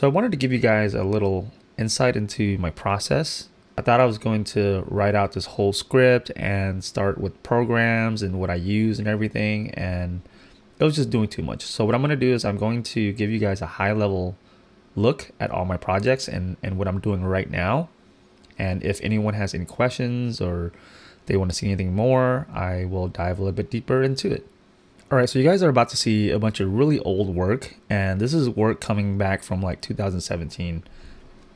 So I wanted to give you guys a little insight into my process. I thought I was going to write out this whole script and start with programs and what I use and everything, and it was just doing too much. So what I'm going to do is I'm going to give you guys a high level look at all my projects and what I'm doing right now. And if anyone has any questions or they want to see anything more, I will dive a little bit deeper into it. All right, so you guys are about to see a bunch of really old work, and this is work coming back from like 2017.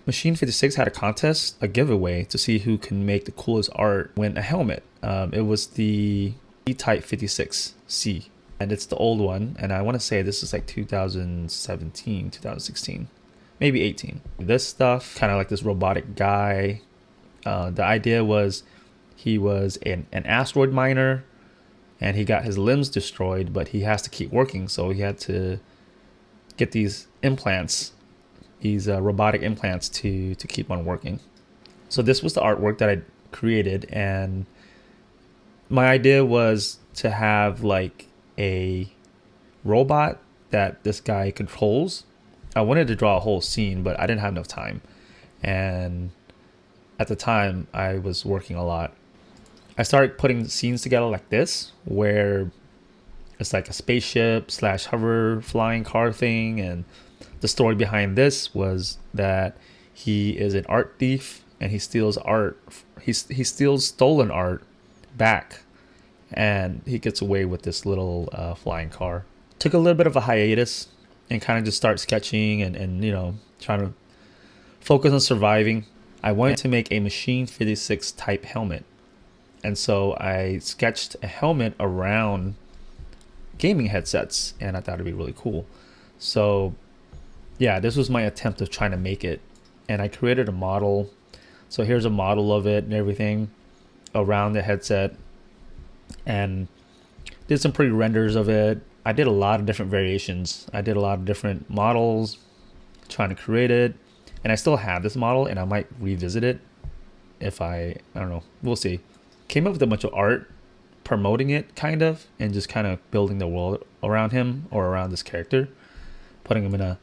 Machine 56 had a contest, a giveaway to see who can make the coolest art win a helmet. It was the E-Type 56C, and it's the old one, and I want to say this is like 2017, 2016, maybe 18. This stuff, kind of like this robotic guy. The idea was he was an asteroid miner, and he got his limbs destroyed, but he has to keep working, so he had to get these implants, these robotic implants to keep on working. So this was the artwork that I created, and my idea was to have like a robot that this guy controls. I wanted to draw a whole scene, but I didn't have enough time, and at the time I was working a lot. I started putting scenes together like this, where it's like a spaceship slash hover flying car thing. And the story behind this was that he is an art thief and he steals art. He steals stolen art back, and he gets away with this little flying car. Took a little bit of a hiatus and kind of just start sketching and trying to focus on surviving. I wanted to make a Machine 56 type helmet. And so I sketched a helmet around gaming headsets, and I thought it'd be really cool. So yeah, this was my attempt of trying to make it. And I created a model. So here's a model of it and everything around the headset, and did some pretty renders of it. I did a lot of different variations. I did a lot of different models trying to create it. And I still have this model, and I might revisit it if I don't know. We'll see. Came up with a bunch of art promoting it, kind of, and just kind of building the world around him or around this character, putting him in a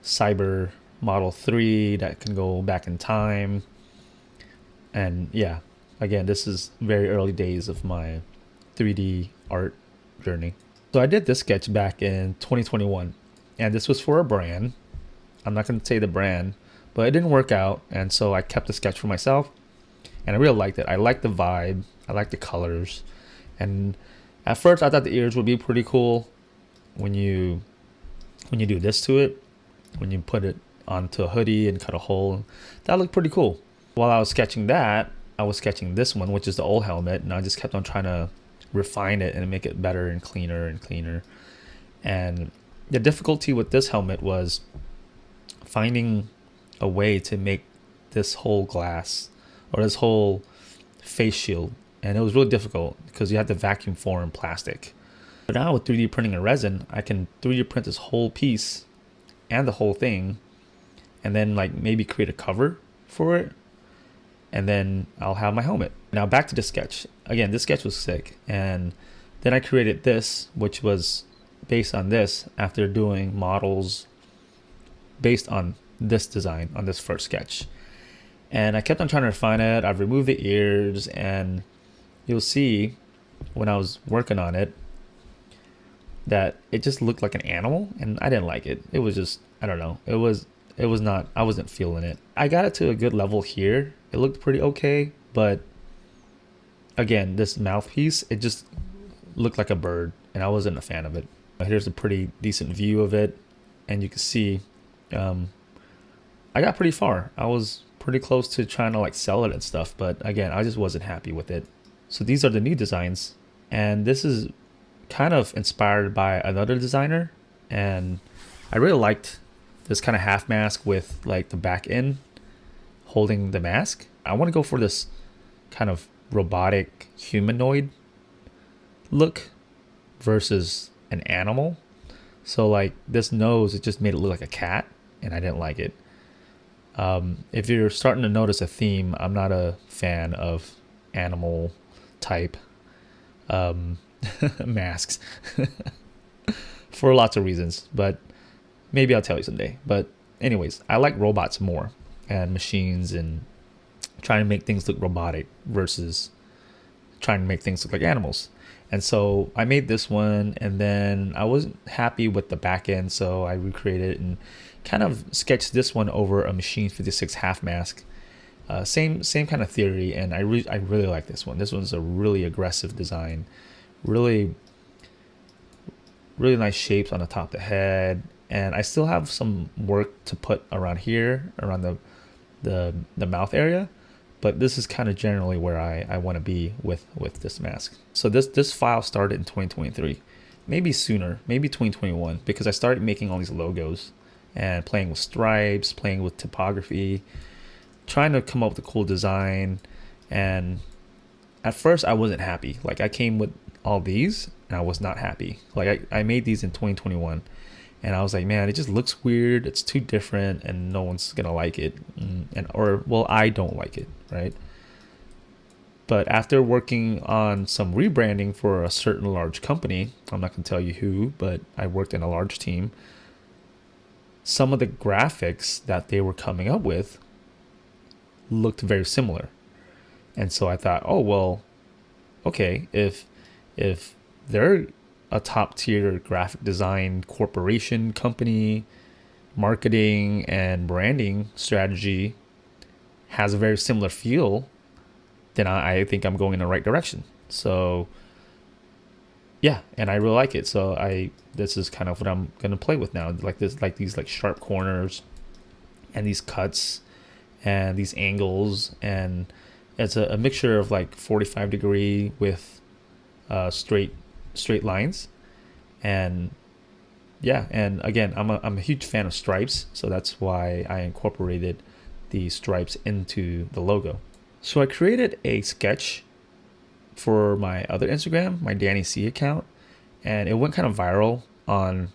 cyber Model 3 that can go back in time. And yeah, again, this is very early days of my 3D art journey. So I did this sketch back in 2021, and this was for a brand. I'm not going to say the brand, but it didn't work out, and so I kept the sketch for myself. And I really liked it. I liked the vibe. I liked the colors. And at first I thought the ears would be pretty cool when you do this to it. When you put it onto a hoodie and cut a hole. That looked pretty cool. While I was sketching that, I was sketching this one, which is the old helmet. And I just kept on trying to refine it and make it better and cleaner and cleaner. And the difficulty with this helmet was finding a way to make this whole glass or this whole face shield, and it was really difficult because you have to vacuum form plastic. But now with 3D printing and resin, I can 3D print this whole piece and the whole thing, and then like maybe create a cover for it, and then I'll have my helmet. Now back to the sketch. Again, this sketch was sick, and then I created this, which was based on this after doing models based on this design on this first sketch. And I kept on trying to refine it. I've removed the ears, and you'll see when I was working on it that it just looked like an animal, and I didn't like it. It was just, I don't know. It was not, I wasn't feeling it. I got it to a good level here. It looked pretty okay, but again, this mouthpiece, it just looked like a bird, and I wasn't a fan of it. Here's a pretty decent view of it, and you can see I got pretty far. I was pretty close to trying to like sell it and stuff, but again, I just wasn't happy with it. So these are the new designs, and this is kind of inspired by another designer, and I really liked this kind of half mask with like the back end holding the mask. I want to go for this kind of robotic humanoid look versus an animal. So like this nose, it just made it look like a cat, and I didn't like it. If you're starting to notice a theme, I'm not a fan of animal type masks for lots of reasons, but maybe I'll tell you someday. But anyways, I like robots more and machines and trying to make things look robotic versus trying to make things look like animals. And so I made this one, and then I wasn't happy with the back end, so I recreated it and kind of sketched this one over a Machine 56 half mask. Same kind of theory, and I really like this one. This one's a really aggressive design, really really nice shapes on the top of the head, and I still have some work to put around here, around the mouth area, but this is kind of generally where I want to be with this mask. So this file started in 2023, maybe sooner, maybe 2021, because I started making all these logos and playing with stripes, playing with typography, trying to come up with a cool design. And at first I wasn't happy. Like, I came with all these and I was not happy. Like, I made these in 2021 and I was like, man, it just looks weird. It's too different and no one's gonna like it. Or well, I don't like it, right? But after working on some rebranding for a certain large company, I'm not gonna tell you who, but I worked in a large team. Some of the graphics that they were coming up with looked very similar. And so I thought, oh, well, okay, if they're a top tier graphic design corporation, company, marketing and branding strategy has a very similar feel, then I think I'm going in the right direction. So yeah, and I really like it. So this is kind of what I'm gonna play with now. Like these like sharp corners and these cuts and these angles, and it's a mixture of like 45-degree with straight lines. And yeah, and again, I'm a huge fan of stripes, so that's why I incorporated the stripes into the logo. So I created a sketch for my other Instagram, my Danny C account, and it went kind of viral on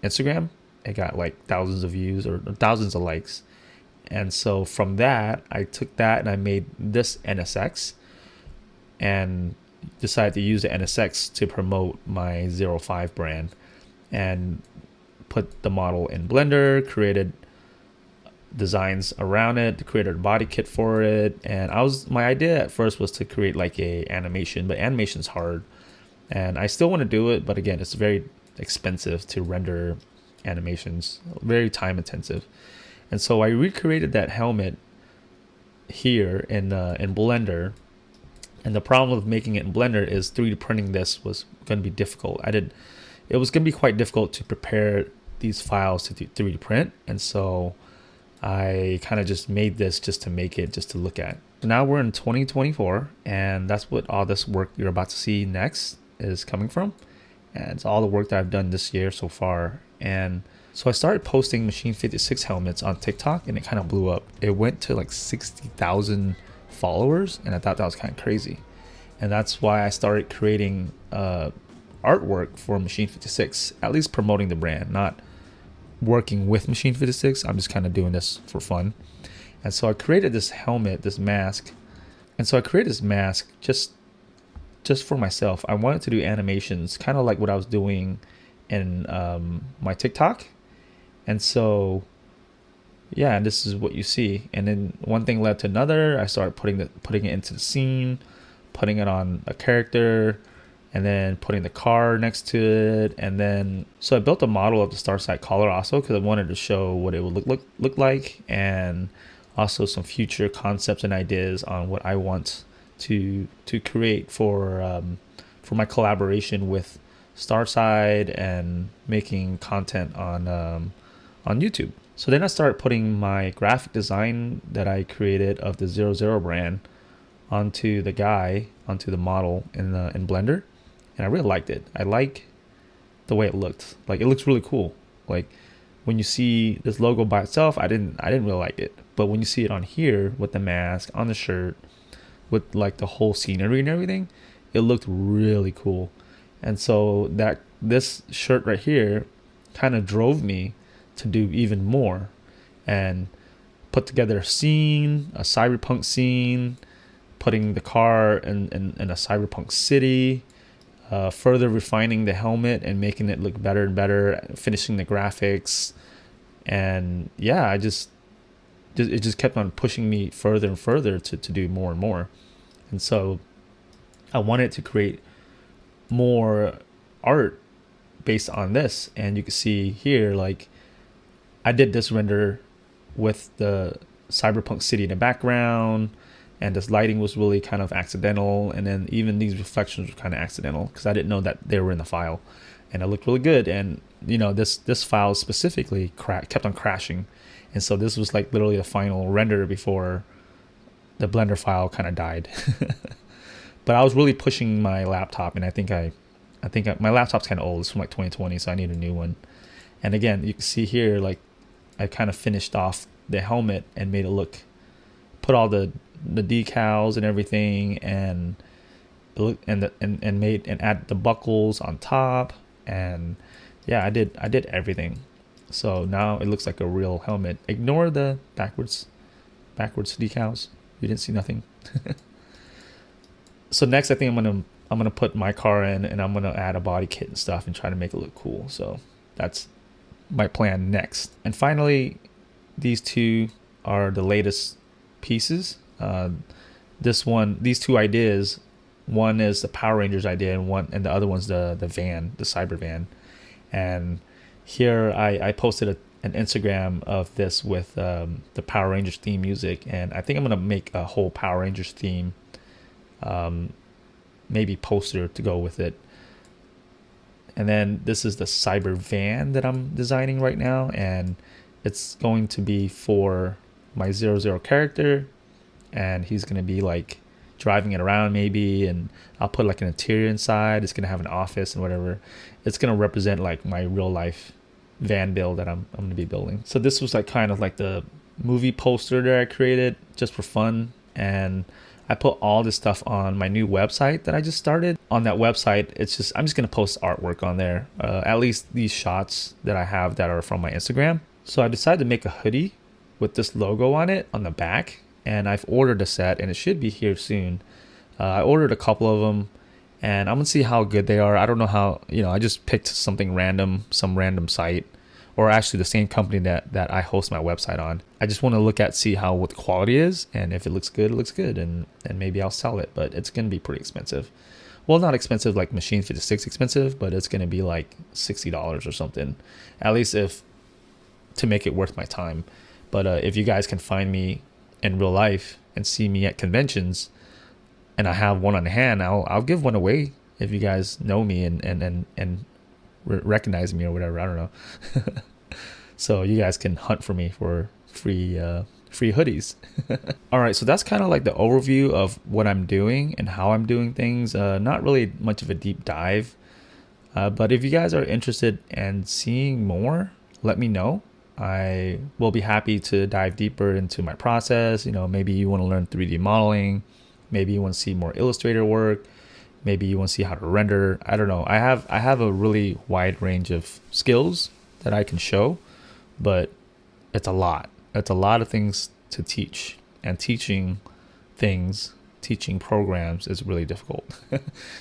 Instagram. It got like thousands of views or thousands of likes. And so from that, I took that and I made this NSX and decided to use the NSX to promote my 05 brand, and put the model in Blender, created designs around it, created a body kit for it. And my idea at first was to create like a animation, but animation's hard and I still want to do it, but again, it's very expensive to render animations, very time intensive. And so I recreated that helmet here in Blender. And the problem with making it in Blender is 3D printing this was going to be difficult. It was going to be quite difficult to prepare these files to 3D print. And so I kind of just made this just to make it, just to look at. So now we're in 2024, and that's what all this work you're about to see next is coming from. And it's all the work that I've done this year so far. And so I started posting Machine 56 helmets on TikTok, and it kind of blew up. It went to like 60,000 followers, and I thought that was kind of crazy. And that's why I started creating artwork for Machine 56, at least promoting the brand, not working with Machine 56. I'm just kind of doing this for fun. And so I created this helmet, this mask. And so I created this mask just for myself. I wanted to do animations, kind of like what I was doing in my TikTok. And so yeah, and this is what you see. And then one thing led to another. I started putting it into the scene, putting it on a character, and then putting the car next to it. And then so I built a model of the Starsight collar also, because I wanted to show what it would look like, and also some future concepts and ideas on what I want to create for my collaboration with Starsight and making content on YouTube. So then I started putting my graphic design that I created of the 00 brand onto the model in Blender, and I really liked it. I like the way it looked. Like, it looks really cool. Like, when you see this logo by itself, I didn't really like it, but when you see it on here with the mask on the shirt, with like the whole scenery and everything, it looked really cool. And so this shirt right here kind of drove me to do even more and put together a scene, a cyberpunk scene, putting the car in a cyberpunk city, further refining the helmet and making it look better and better, finishing the graphics, And yeah, it just kept on pushing me further and further to do more and more. And so I wanted to create more art based on this. And you can see here, like, I did this render with the cyberpunk city in the background, and this lighting was really kind of accidental, and then even these reflections were kind of accidental because I didn't know that they were in the file, and it looked really good. And this file specifically kept on crashing, and so this was like literally the final render before the Blender file kind of died. But I was really pushing my laptop, and I think my laptop's kind of old. It's from like 2020, so I need a new one. And again, you can see here, like, I kind of finished off the helmet and made it look, put all the decals and everything, and add the buckles on top. And yeah, I did everything. So now it looks like a real helmet. Ignore the backwards decals. You didn't see nothing. So next, I think I'm gonna put my car in, and I'm gonna add a body kit and stuff and try to make it look cool. So that's my plan next. And finally, these two are the latest pieces. These two ideas, one is the Power Rangers idea, and the other one's the van, the cyber van. And here I posted an Instagram of this with the Power Rangers theme music, and I think I'm gonna make a whole Power Rangers theme, maybe poster to go with it. And then this is the cyber van that I'm designing right now, and it's going to be for my 00 character, and he's going to be like driving it around maybe, and I'll put like an interior inside. It's going to have an office and whatever. It's going to represent like my real life van build that I'm going to be building. So this was like kind of like the movie poster that I created just for fun, and I put all this stuff on my new website that I just started. On that website, I'm just going to post artwork on there, at least these shots that I have that are from my Instagram. So I decided to make a hoodie with this logo on it on the back, and I've ordered a set, and it should be here soon. I ordered a couple of them, and I'm going to see how good they are. I don't know how, I just picked something random, some random site, or actually the same company that I host my website on. I just want to see what the quality is, and if it looks good, it looks good, and maybe I'll sell it, but it's going to be pretty expensive. Well, not expensive like Machine 56 expensive, but it's going to be like $60 or something, at least to make it worth my time. But if you guys can find me in real life and see me at conventions, and I have one on hand, I'll give one away if you guys know me and recognize me or whatever. I don't know. So you guys can hunt for me for free hoodies. All right, so that's kind of like the overview of what I'm doing and how I'm doing things. Not really much of a deep dive, but if you guys are interested in seeing more, let me know. I will be happy to dive deeper into my process. Maybe you want to learn 3D modeling, maybe you want to see more Illustrator work, maybe you want to see how to render. I don't know. I have a really wide range of skills that I can show, but it's a lot. It's a lot of things to teach, and teaching programs is really difficult.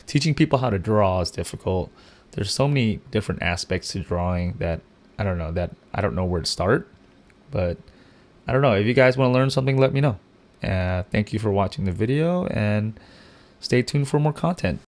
Teaching people how to draw is difficult. There's so many different aspects to drawing that I don't know where to start. But I don't know. If you guys want to learn something, let me know. Thank you for watching the video, and stay tuned for more content.